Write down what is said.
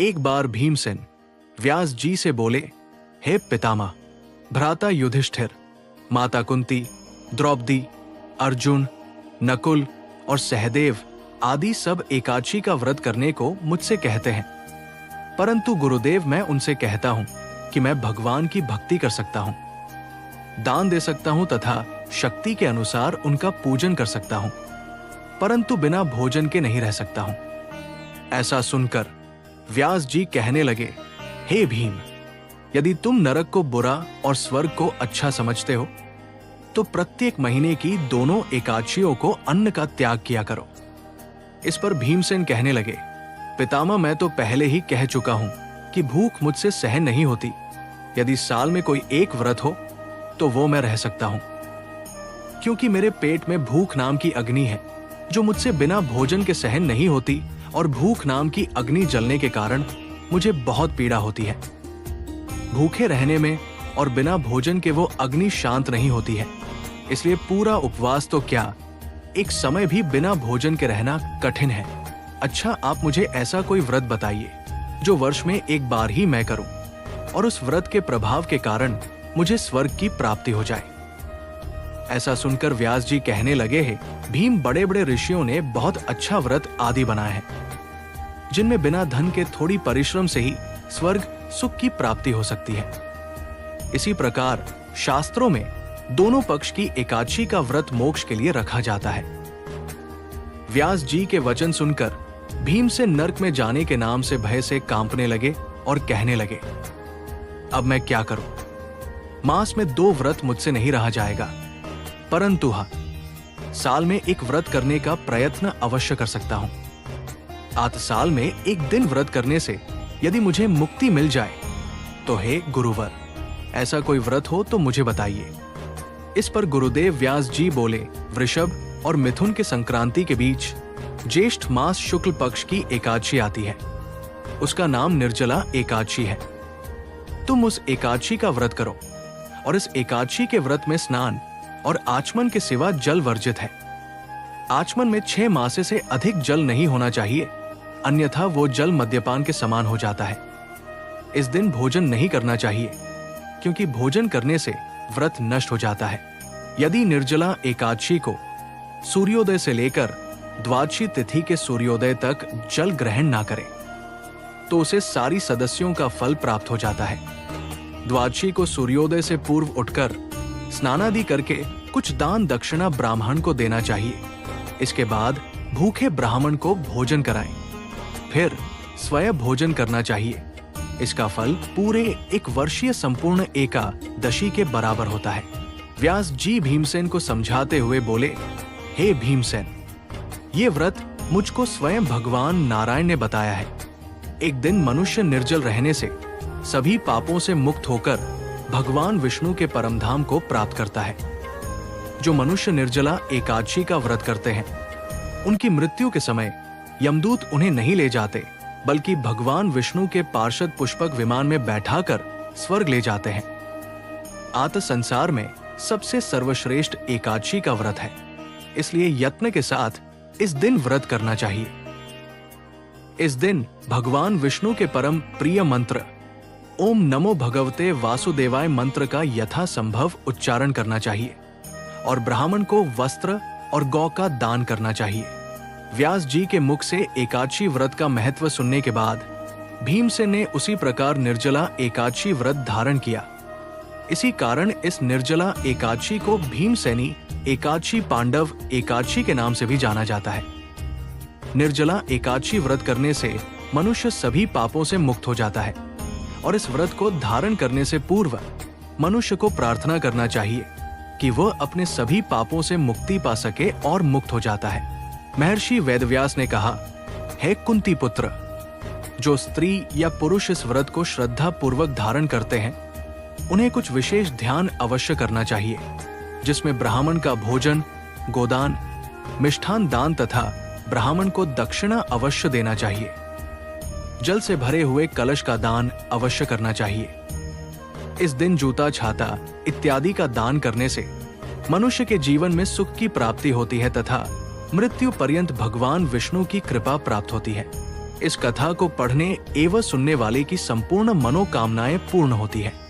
एक बार भीमसेन व्यास जी से बोले, हे पितामह, भ्राता युधिष्ठिर, माता कुंती, द्रौपदी, अर्जुन, नकुल और सहदेव आदि सब एकादशी का व्रत करने को मुझसे कहते हैं, परंतु गुरुदेव मैं उनसे कहता हूं कि मैं भगवान की भक्ति कर सकता हूं, दान दे सकता हूं तथा शक्ति के अनुसार उनका पूजन कर सकता हूं, परंतु बिना भोजन के नहीं रह सकता हूं। ऐसा सुनकर व्यास जी कहने लगे, हे भीम, यदि तुम नरक को बुरा और स्वर्ग को अच्छा समझते हो तो प्रत्येक महीने की दोनों एकादशियों को अन्न का त्याग किया करो। इस पर भीमसेन कहने लगे, पितामह, मैं तो पहले ही कह चुका हूं कि भूख मुझसे सहन नहीं होती। यदि साल में कोई एक व्रत हो तो वो मैं रह सकता हूं, क्योंकि मेरे पेट में भूख नाम की अग्नि है जो मुझसे बिना भोजन के सहन नहीं होती, और भूख नाम की अग्नि जलने के कारण मुझे बहुत पीड़ा होती है। भूखे रहने में और बिना भोजन के वो अग्नि शांत नहीं होती है, इसलिए पूरा उपवास तो क्या, एक समय भी बिना भोजन के रहना कठिन है। अच्छा, आप मुझे ऐसा कोई व्रत बताइए जो वर्ष में एक बार ही मैं करूं और उस व्रत के प्रभाव के कारण मुझे स्वर्ग की प्राप्ति हो जाए। ऐसा सुनकर व्यास जी कहने लगे, हैं भीम, बड़े बड़े ऋषियों ने बहुत अच्छा व्रत आदि बनाए हैं, जिनमें बिना धन के थोड़ी परिश्रम से ही स्वर्ग सुख की प्राप्ति हो सकती है। इसी प्रकार शास्त्रों में दोनों पक्ष की एकादशी का व्रत मोक्ष के लिए रखा जाता है। व्यास जी के वचन सुनकर भीम से नर्क में जाने के नाम से भय से कांपने लगे और कहने लगे, अब मैं क्या करूं? मास में 2 व्रत मुझसे नहीं रहा जाएगा, परंतु हाँ, साल में एक व्रत करने का प्रयत्न अवश्य कर सकता हूं। आत साल में एक दिन व्रत करने से यदि मुझे मुक्ति मिल जाए तो हे गुरुवर, ऐसा कोई व्रत हो तो मुझे बताइए। इस पर गुरुदेव व्यास जी बोले, वृषभ और मिथुन के संक्रांति के बीच ज्येष्ठ मास शुक्ल पक्ष की एकादशी आती है, उसका नाम निर्जला एकादशी है। तुम उस एकादशी का व्रत करो, और इस एकादशी के व्रत में स्नान और आचमन के सिवा जल वर्जित है। आचमन में 6 मासे से अधिक जल नहीं होना चाहिए, अन्यथा वो जल मद्यपान के समान हो जाता है। इस दिन भोजन नहीं करना चाहिए, क्योंकि भोजन करने से व्रत नष्ट हो जाता है। यदि निर्जला एकादशी को सूर्योदय से लेकर द्वादशी तिथि के सूर्योदय तक जल ग्रहण ना करे तो उसे सारी सदस्यों का फल प्राप्त हो जाता है। द्वादशी को सूर्योदय से पूर्व उठकर स्नानादि करके कुछ दान दक्षिणा ब्राह्मण को देना चाहिए। इसके बाद भूखे ब्राह्मण को भोजन कराएं, फिर स्वयं भोजन करना चाहिए। इसका फल पूरे 1 वर्षीय संपूर्ण एकादशी के बराबर होता है। व्यास जी भीमसेन को समझाते हुए बोले, हे भीमसेन, ये व्रत मुझको स्वयं भगवान नारायण ने बताया है। एक दिन मनुष्य निर्जल रहने से सभी पापों से मुक्त होकर भगवान विष्णु के परमधाम को प्राप्त करता है। जो मनुष्य निर्जला एकादशी का व्रत करते हैं, उनकी मृत्यु के समय यमदूत उन्हें नहीं ले जाते, बल्कि भगवान विष्णु के पार्षद पुष्पक विमान में बैठाकर स्वर्ग ले जाते हैं। आत संसार में सबसे सर्वश्रेष्ठ एकादशी का व्रत है, इसलिए यत्न के साथ इस दिन व्रत करना चाहिए। इस दिन भगवान विष्णु के परम प्रिय मंत्र ओम नमो भगवते वासुदेवाय मंत्र का यथासंभव उच्चारण करना चाहिए, और ब्राह्मण को वस्त्र और गौ का दान करना चाहिए। व्यास जी के मुख से एकादशी व्रत का महत्व सुनने के बाद भीमसेन ने उसी प्रकार निर्जला एकादशी व्रत धारण किया। इसी कारण इस निर्जला एकादशी को भीमसेनी एकादशी पांडव एकादशी के नाम से भी जाना जाता है। निर्जला एकादशी व्रत करने से मनुष्य सभी पापों से मुक्त हो जाता है, और इस व्रत को धारण करने से पूर्व मनुष्य को प्रार्थना करना चाहिए कि वह अपने सभी पापों से मुक्ति पा सके और मुक्त हो जाता है। महर्षि वेदव्यास ने कहा, हे कुंती पुत्र, जो स्त्री या पुरुष इस व्रत को श्रद्धा पूर्वक धारण करते हैं, उन्हें कुछ विशेष ध्यान अवश्य करना चाहिए, जिसमें ब्राह्मण का भोजन, गोदान, मिष्ठान दान तथा ब्राह्मण को दक्षिणा अवश्य देना चाहिए। जल से भरे हुए कलश का दान अवश्य करना चाहिए। इस दिन जूता, छाता इत्यादि का दान करने से मनुष्य के जीवन में सुख की प्राप्ति होती है तथा मृत्यु पर्यंत भगवान विष्णु की कृपा प्राप्त होती है। इस कथा को पढ़ने एवं सुनने वाले की संपूर्ण मनोकामनाएं पूर्ण होती है।